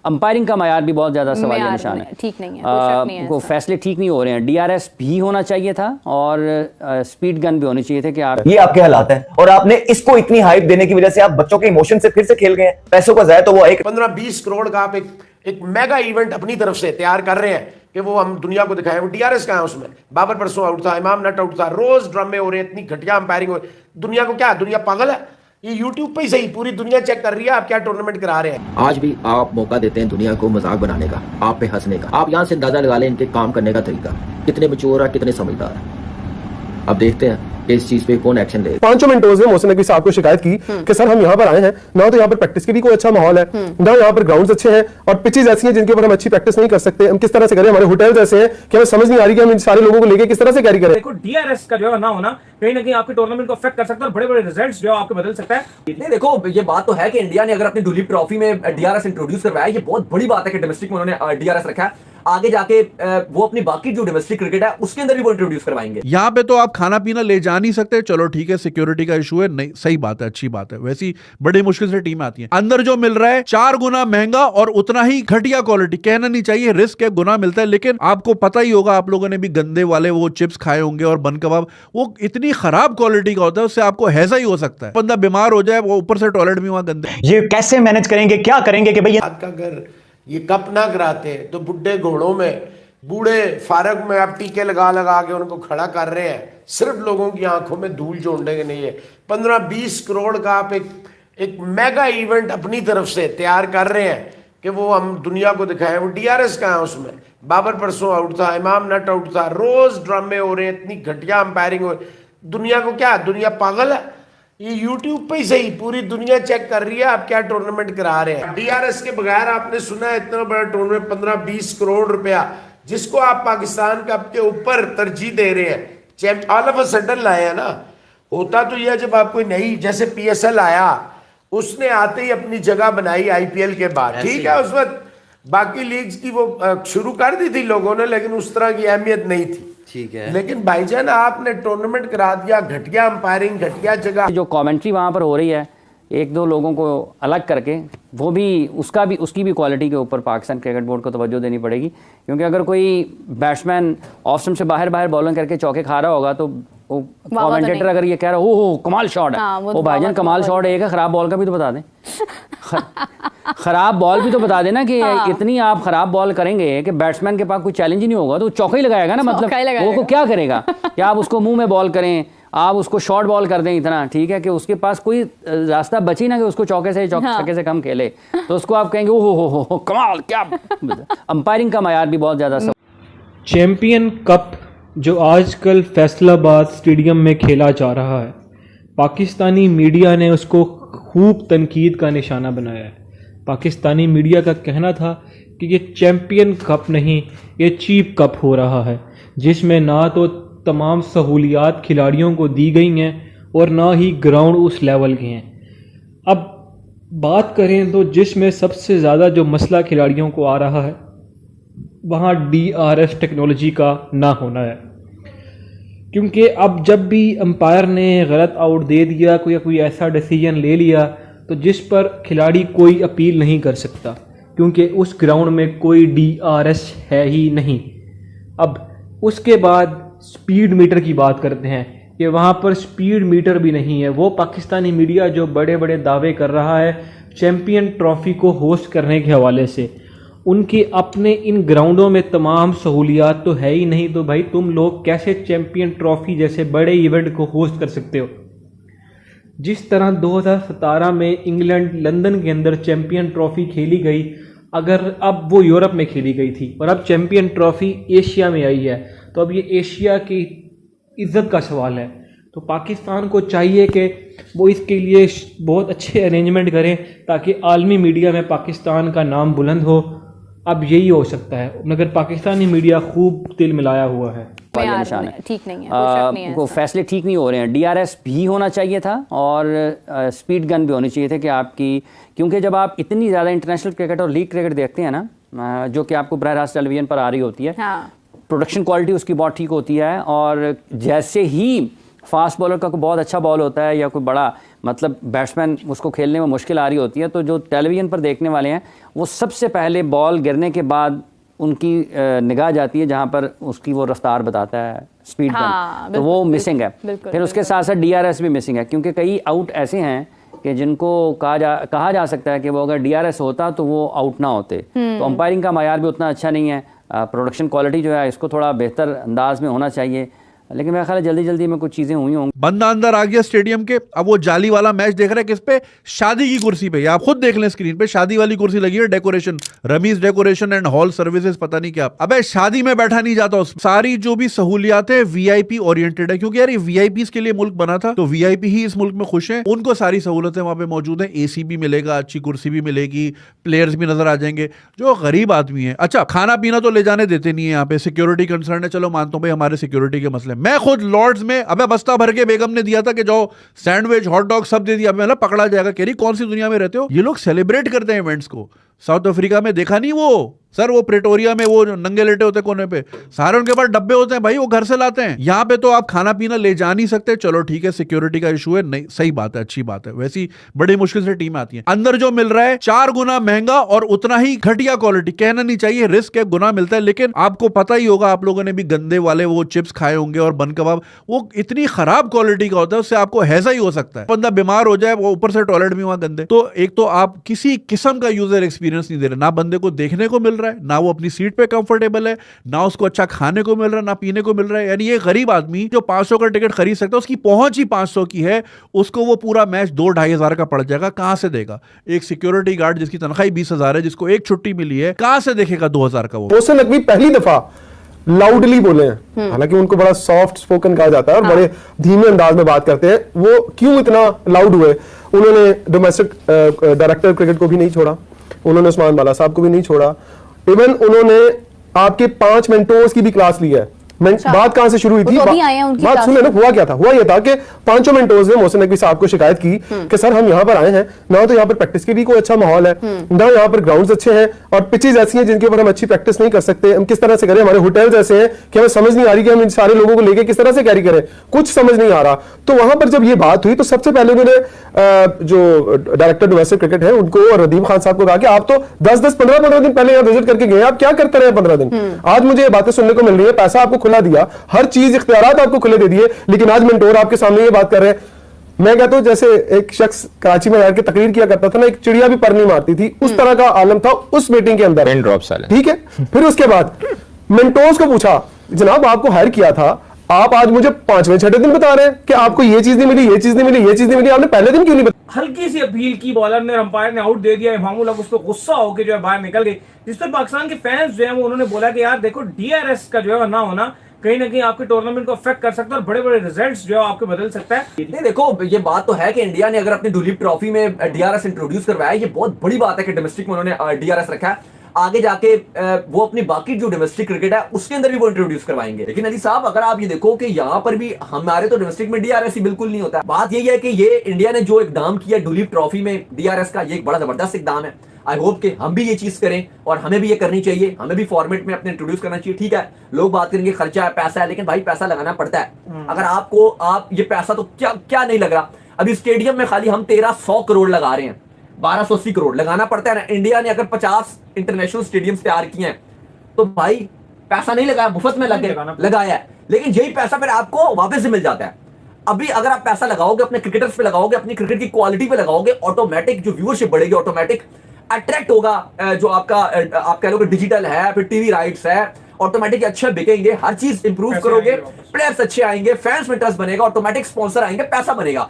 Umpiring का मायार भी बहुत ज़्यादा सवालिया निशान है, ठीक नहीं है, वो फैसले ठीक नहीं हो रहे हैं। डीआरएस भी होना चाहिए था और स्पीड गन भी होनी चाहिए थे कि आप, ये आपके हालात हैं और आपने इसको इतनी हाइप देने की वजह से आप बच्चों के इमोशन से फिर से खेल गए हैं, पैसों का ज़ाया। तो वो एक 15-20 करोड़ का आप एक मेगा इवेंट अपनी तरफ से तैयार कर रहे हैं कि वो हम दुनिया को दिखाएं। वो डीआरएस का है उसमें, बाबर परसों आउट था, इमाम नट आउट था, रोज ड्रामे हो रहे हैं, इतनी घटिया अंपायरिंग हो रही। दुनिया को क्या, दुनिया पागल है? ये यूट्यूब पे ही सही पूरी दुनिया चेक कर रही है आप क्या टूर्नामेंट करा रहे हैं। आज भी आप मौका देते हैं दुनिया को मजाक बनाने का, आप पे हंसने का। आप यहाँ से अंदाजा लगा लें इनके काम करने का तरीका, कितने मैच्योर है, कितने समझदार है। अब देखते हैं कि इस चीज पे कौन एक्शन ले। 5 मिनटों में मोहसिन नकवी साहब को शिकायत की कि सर हम यहाँ पर आए हैं ना, तो यहाँ पर प्रैक्टिस के भी कोई अच्छा माहौल है ना, यहाँ पर ग्राउंड्स अच्छे हैं और पिचेस ऐसी हैं जिनके ऊपर हम अच्छी प्रैक्टिस नहीं कर सकते। हम किस तरह से करें? हमारे होटल्स ऐसे हैं कि हमें समझ नहीं आ रही कि हम इन सारे लोगों को लेकर किस तरह से कैरी करें। देखो डीआरएस का जो है ना होना कहीं ना कहीं आपके टूर्नामेंट को अफेक्ट कर सकता है और बड़े-बड़े रिजल्ट्स जो आपके बदल सकता है। नहीं देखो, ये बात तो है कि इंडिया ने अगर अपनी दुलीप ट्रॉफी में डीआरएस इंट्रोड्यूस करवाया, ये बहुत बड़ी बात है कि डोमेस्टिक में उन्होंने डीआरएस रखा है। आगे जाके वो अपनी बाकी जो डोमेस्टिक क्रिकेट है उसके अंदर भी वो इंट्रोड्यूस करवाएंगे। यहाँ पे तो आप खाना पीना ले जा नहीं सकते, चलो ठीक है, सिक्योरिटी का इशू है, नहीं सही बात है, अच्छी बात है। वैसी बड़ी मुश्किल से टीम आती है, अंदर जो मिल रहा है 4 गुना महंगा और उतना ही घटिया क्वालिटी। कहना नहीं चाहिए, रिस्क है, गुना मिलता है, लेकिन आपको पता ही होगा, आप लोगों ने भी गंदे वाले वो चिप्स खाए होंगे और बन कबाब, वो इतनी खराब क्वालिटी का होता है, उससे आपको हैजा ही हो सकता है, बंदा बीमार हो जाए, वो ऊपर से टॉयलेट भी वहां गंदे। ये कैसे मैनेज करेंगे, क्या करेंगे कि भैया का अगर ये कप ना कराते तो बुढ़े घोड़ों में, बूढ़े फारग में आप टीके लगा लगा के उनको खड़ा कर रहे हैं, सिर्फ लोगों की आंखों में धूल झोंकने के नहीं है। 15-20 करोड़ का आप एक मेगा इवेंट अपनी तरफ से तैयार कर रहे हैं कि वो हम दुनिया को दिखाएं। वो डीआरएस का है उसमें, बाबर परसों आउट था, इमाम नट आउट था, रोज ड्रामे हो रहे हैं, इतनी घटिया अंपायरिंग हो रही। दुनिया को क्या, दुनिया पागल है? ये यूट्यूब पे ही सही पूरी दुनिया चेक कर रही है आप क्या टूर्नामेंट करा रहे हैं। डीआरएस के बगैर आपने सुना है इतना बड़ा टूर्नामेंट 15-20 करोड़ रुपया जिसको आप पाकिस्तान कप के ऊपर तरजीह दे रहे हैं, ऑल ऑफ अ सडन लाए हैं ना। होता तो यह जब आप कोई नई, जैसे पीएसएल आया, उसने आते ही अपनी जगह बनाई आईपीएल के बाद, ठीक है, उस वक्त बाकी लीग्स की वो शुरू कर दी थी लोगों ने, लेकिन उस तरह की अहमियत नहीं थी, ठीक है। लेकिन भाईजान आपने टूर्नामेंट करा दिया, घटिया अंपायरिंग, घटिया जगह। जो कमेंट्री वहाँ पर हो रही है 1-2 लोगों को अलग करके, वो भी उसकी भी क्वालिटी के ऊपर पाकिस्तान क्रिकेट बोर्ड को तवज्जो देनी पड़ेगी। क्योंकि अगर कोई बैट्समैन ऑफ स्टंप से बाहर बॉलिंग करके चौके खा रहा होगा तो वो कमेंटेटर अगर ये कह रहा है ओह कमाल शॉट है, वो भाईजान कमाल शॉट है, खराब बॉल का भी तो बता दें। खराब बॉल भी तो बता देना कि इतनी आप खराब बॉल करेंगे कि बैट्समैन के पास कोई चैलेंज ही नहीं होगा, तो चौका ही लगाएगा ना, मतलब वो क्या करेगा कि आप उसको मुंह में बॉल करें, आप उसको शॉर्ट बॉल कर दें इतना, ठीक है, कि उसके पास कोई रास्ता बची ना कि उसको चौके से छक्के से कम खेले, तो उसको आप कहेंगे ओहो हो कमाल क्या। अंपायरिंग का मायार भी बहुत ज़्यादा। चैंपियन कप जो आजकल फैसलाबाद स्टेडियम में खेला जा रहा है, पाकिस्तानी मीडिया ने उसको खूब तनकीद का निशाना बनाया है। पाकिस्तानी मीडिया का कहना था कि ये चैंपियन कप नहीं, ये चीप कप हो रहा है, जिसमें ना तो तमाम सहूलियात खिलाड़ियों को दी गई हैं और ना ही ग्राउंड उस लेवल के हैं। अब बात करें तो जिसमें सबसे ज़्यादा जो मसला खिलाड़ियों को आ रहा है वहाँ डीआरएस टेक्नोलॉजी का ना होना है। क्योंकि अब जब भी अंपायर ने गलत आउट दे दिया, कोई ऐसा डिसीजन ले लिया, तो जिस पर खिलाड़ी कोई अपील नहीं कर सकता, क्योंकि उस ग्राउंड में कोई डीआरएस है ही नहीं। अब उसके बाद स्पीड मीटर की बात करते हैं कि वहाँ पर स्पीड मीटर भी नहीं है। वो पाकिस्तानी मीडिया जो बड़े बड़े दावे कर रहा है चैंपियन ट्रॉफी को होस्ट करने के हवाले से, उनके अपने इन ग्राउंडों में तमाम सहूलियात तो है ही नहीं, तो भाई तुम लोग कैसे चैंपियन ट्रॉफी जैसे बड़े इवेंट को होस्ट कर सकते हो। जिस तरह 2017 में इंग्लैंड लंदन के अंदर चैंपियन ट्रॉफी खेली गई, अगर अब वो यूरोप में खेली गई थी और अब चैंपियन ट्रॉफी एशिया में आई है, तो अब ये एशिया की इज्जत का सवाल है। तो पाकिस्तान को चाहिए कि वो इसके लिए बहुत अच्छे अरेंजमेंट करें ताकि आलमी मीडिया में पाकिस्तान का नाम बुलंद हो। अब यही हो सकता है, मगर पाकिस्तानी मीडिया खूब तिल मिलाया हुआ है, निशान है, ठीक नहीं है, वो फैसले ठीक नहीं हो रहे हैं। डीआरएस भी होना चाहिए था और स्पीड गन भी होनी चाहिए थे कि आपकी, क्योंकि जब आप इतनी ज़्यादा इंटरनेशनल क्रिकेट और लीग क्रिकेट देखते हैं ना, जो कि आपको बराह रास्त टेलीविजन पर आ रही होती है, प्रोडक्शन क्वालिटी उसकी बहुत ठीक होती है, और जैसे ही फास्ट बॉलर का कोई बहुत अच्छा बॉल होता है या कोई बड़ा मतलब बैट्समैन उसको खेलने में मुश्किल आ रही होती है, तो जो टेलीविज़न पर देखने वाले हैं वो सबसे पहले बॉल गिरने के बाद उनकी निगाह जाती है जहाँ पर उसकी वो रफ्तार बताता है, स्पीड हाँ, तो वो मिसिंग है। फिर उसके साथ साथ DRS भी मिसिंग है, क्योंकि कई आउट ऐसे हैं कि जिनको कहा जा सकता है कि वो अगर DRS होता तो वो आउट ना होते। तो अंपायरिंग का मायार भी उतना अच्छा नहीं है, प्रोडक्शन क्वालिटी जो है इसको थोड़ा बेहतर अंदाज में होना चाहिए, लेकिन मेरा ख्याल है जल्दी जल्दी में कुछ चीजें हुई होंगी। बंदा अंदर आ गया स्टेडियम के, अब वो जाली वाला मैच देख रहे हैं किस पे, शादी की कुर्सी पे। आप खुद देख लें स्क्रीन पे, शादी वाली कुर्सी लगी है, decoration, Rameez decoration and hall services पता नहीं क्या। अबे शादी में बैठा नहीं जाता उस, सारी जो भी सहूलियात है VIP ओरिएंटेड है, क्योंकि यार ये VIPs के लिए मुल्क बना था, तो VIP ही इस मुल्क में खुश हैं, उनको सारी सहूलतें वहां पे मौजूद है। AC भी मिलेगा, अच्छी कुर्सी भी मिलेगी, प्लेयर्स भी नजर आ जाएंगे। जो गरीब आदमी है, अच्छा खाना पीना तो ले जाने देते नहीं है यहाँ पे, सिक्योरिटी कंसर्न है, चलो मानता हूँ भाई हमारे सिक्योरिटी के मसले। मैं खुद लॉर्ड्स में अबे बस्ता भर के बेगम ने दिया था कि जाओ सैंडविच हॉट डॉग सब दे दिया, मतलब पकड़ा जाएगा। कह रही कौन सी दुनिया में रहते हो। ये लोग सेलिब्रेट करते हैं इवेंट्स को। साउथ अफ्रीका में देखा नहीं वो सर, वो प्रेटोरिया में वो नंगे लेटे होते कोने पे, सारे उनके पास डब्बे होते हैं भाई, वो घर से लाते हैं। यहाँ पे तो आप खाना पीना ले जा नहीं सकते, चलो ठीक है सिक्योरिटी का इशू है, नहीं सही बात है, अच्छी बात है, वैसी बड़ी मुश्किल से टीम आती है। अंदर जो मिल रहा है 4 गुना महंगा और उतना ही घटिया क्वालिटी, कहना नहीं चाहिए रिस्क है, गुना मिलता है। लेकिन आपको पता ही होगा, आप लोगों ने भी गंदे वाले वो चिप्स खाए होंगे और बन कबाब, वो इतनी खराब क्वालिटी का होता है, उससे आपको हैजा ही हो सकता है, बंदा बीमार हो जाए, वो ऊपर से टॉयलेट भी वहां गंदे। तो एक तो आप किसी किस्म का यूजर एक्सपीरियंस नहीं दे रहे, ना बंदे को देखने को मिल रहा है, ना वो अपनी सीट पे कंफर्टेबल है, ना उसको अच्छा खाने को मिल रहा है, ना पीने को मिल रहा है। यानी ये गरीब आदमी जो 500 का टिकट खरीद सकता है, उसकी पहुंच ही 500 की है, उसको वो पूरा मैच 2-2.5 हजार का पड़ जाएगा। कहां से देगा? एक सिक्योरिटी गार्ड जिसकी तनख्वाह 20,000 है, जिसको एक छुट्टी मिली है, कहां से देखेगा 2,000 का? वो मोहसिन नकवी पहली दफा लाउडली बोले हैं, हालांकि उनको बड़ा सॉफ्ट स्पोकन कहा जाता है और बड़े धीमे अंदाज में बात करते हैं। वो क्यों इतना लाउड हुए? उन्होंने डोमेस्टिक डायरेक्टर क्रिकेट को भी नहीं छोड़ा, उन्होंने उस्मान बाला साहब को भी नहीं छोड़ा, इवन उन्होंने आपके 5 मेंटोर्स की भी क्लास ली है। बात कहां से शुरू हुई थी? बात सुने ना, हुआ क्या था? हुआ यह था कि 5 मेंटोर्स ने मोहसिन नकवी साहब को शिकायत की कि सर हम यहाँ पर आए हैं, ना तो यहाँ पर प्रैक्टिस के लिए कोई अच्छा माहौल है, ना यहाँ पर ग्राउंड्स अच्छे हैं, और पिचेस ऐसी हैं जिनके ऊपर हम अच्छी प्रैक्टिस नहीं कर सकते, हम किस तरह से करें, हमारे होटल्स ऐसे हैं कि हमें समझ नहीं आ रही कि हम इन सारे लोगों को लेकर किस तरह से कैरी करें, कुछ समझ नहीं आ रहा। तो वहां पर जब ये बात हुई तो सबसे पहले उन्होंने जो डायरेक्टर डोमेस्टिक क्रिकेट है उनको और रदीम खान साहब को कहा कि आप तो 10-10, 15-15 दिन पहले यहाँ विजिट करके गए, आप क्या करते रहे 15 दिन? आज मुझे ये बातें सुनने को मिल रही है, पैसा आपको खुला दिया, हर चीज इख्तियारात आपको खुले दे दिए, लेकिन आज मेंटोर आपके सामने ये बात कर रहे हैं। मैं कहता हूं जैसे एक शख्स कराची में रहकर तकरीर किया करता था ना, एक चिड़िया भी पर नहीं मारती थी, उस तरह का आलम था उस मीटिंग के अंदर। ठीक है, फिर उसके बाद मेंटोर्स को पूछा, जनाब आपको हायर किया था, आप आज मुझे 5वें-6वें दिन बता रहे हैं कि आपको ये चीज नहीं मिली, ये चीज नहीं मिली, ये चीज नहीं मिली, आपने पहले दिन क्यों नहीं बताया? हल्की सी अपील की, बॉलर ने, अंपायर ने आउट दे दिया, इमामुल हक उस पर गुस्सा होकर जो है बाहर निकल गई, जिस पर पाकिस्तान के फैंस जो है वो उन्होंने बोला कि यार देखो DRS का जो है ना होना कहीं ना कहीं आपके टूर्नामेंट को अफेक्ट कर सकता है और बड़े बड़े रिजल्ट्स जो है आपके बदल सकता है। नहीं देखो, ये बात तो है कि इंडिया ने अगर अपनी दुलीप ट्रॉफी में DRS इंट्रोड्यूस करवाया, ये बहुत बड़ी बात है कि डोमेस्टिक में उन्होंने DRS रखा है। आगे जाके वो अपनी बाकी जो डोमेस्टिक क्रिकेट है उसके अंदर भी वो इंट्रोड्यूस करवाएंगे। लेकिन अली साहब अगर आप ये देखो कि यहाँ पर भी हमारे तो डोमेस्टिक में DRS ही बिल्कुल नहीं होता। बात यही है कि ये इंडिया ने जो इकदाम किया दुलीप ट्रॉफी में DRS का, ये एक बड़ा जबरदस्त इकदाम है। आई होप कि हम भी ये चीज करें और हमें भी ये करनी चाहिए, हमें भी फॉर्मेट में अपने इंट्रोड्यूस करना चाहिए। ठीक है, लोग बात करेंगे खर्चा है, पैसा है, लेकिन भाई पैसा लगाना पड़ता है। अगर आप ये पैसा तो क्या नहीं लग रहा, अभी स्टेडियम में खाली हम 1300 करोड़ लगा रहे हैं, 1280 करोड़ लगाना पड़ता है ना। इंडिया ने अगर 50 इंटरनेशनल स्टेडियम्स तैयार किए हैं तो भाई पैसा नहीं लगाया, मुफ्त में लगाया है, लेकिन यही पैसा फिर आपको वापस से मिल जाता है। अभी अगर आप पैसा लगाओगे अपने क्रिकेटर्स पे लगाओगे, अपनी क्रिकेट की क्वालिटी पे लगाओगे, ऑटोमेटिक जो व्यूअरशिप बढ़ेगी, ऑटोमेटिक अट्रैक्ट होगा, जो आप कह लो डिजिटल है, फिर टीवी राइट्स है, ऑटोमेटिक अच्छे बिकेंगे, हर चीज इंप्रूव करोगे, प्लेयर्स अच्छे आएंगे, फैंस में इंटरेस्ट बनेगा, ऑटोमेटिक स्पॉन्सर आएंगे, पैसा बनेगा।